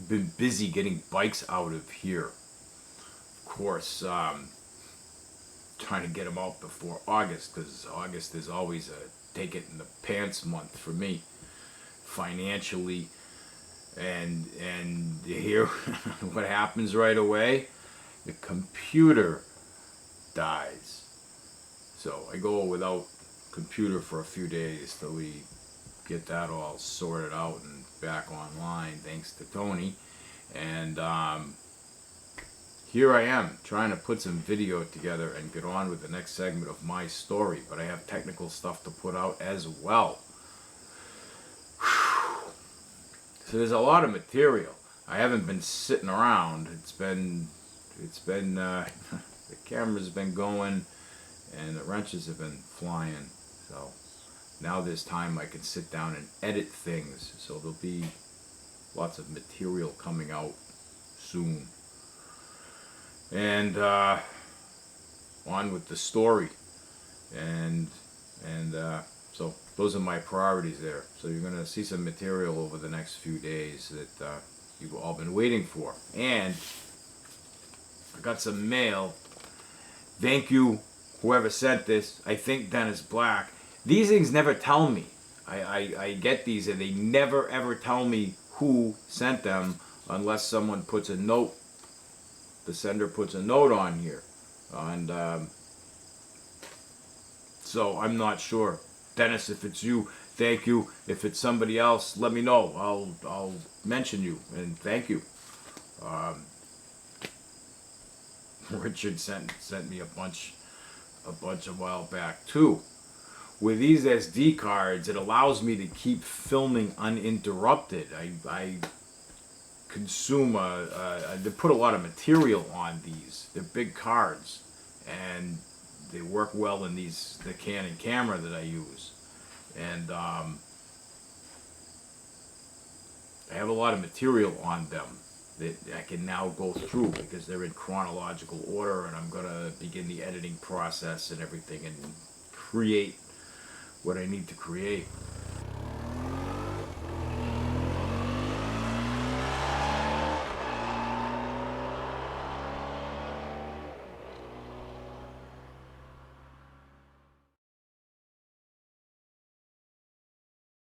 been busy getting bikes out of here. Of course, trying to get them out before August, because August is always a take it in the pants month for me, financially. And here, what happens right away? The computer dies. So I go without computer for a few days till we get that all sorted out and back online, thanks to Tony. And here I am trying to put some video together and get on with the next segment of my story, but I have technical stuff to put out as well. So there's a lot of material. I haven't been sitting around. It's been the camera's been going and the wrenches have been flying. So now there's time I can sit down and edit things. So there'll be lots of material coming out soon. And on with the story. And so those are my priorities there. So you're going to see some material over the next few days that you've all been waiting for. And I got some mail. Thank you, whoever sent this. I think Dennis Black. These things never tell me. I get these and they never ever tell me who sent them unless someone puts a note. The sender puts a note on here. And so I'm not sure. Dennis, if it's you, thank you. If it's somebody else, let me know. I'll mention you and thank you. Richard sent me a bunch a while back too. With these SD cards, it allows me to keep filming uninterrupted. I consume they put a lot of material on these. They're big cards, and they work well in the Canon camera that I use. And I have a lot of material on them that I can now go through because they're in chronological order, and I'm gonna begin the editing process and everything and create what I need to create.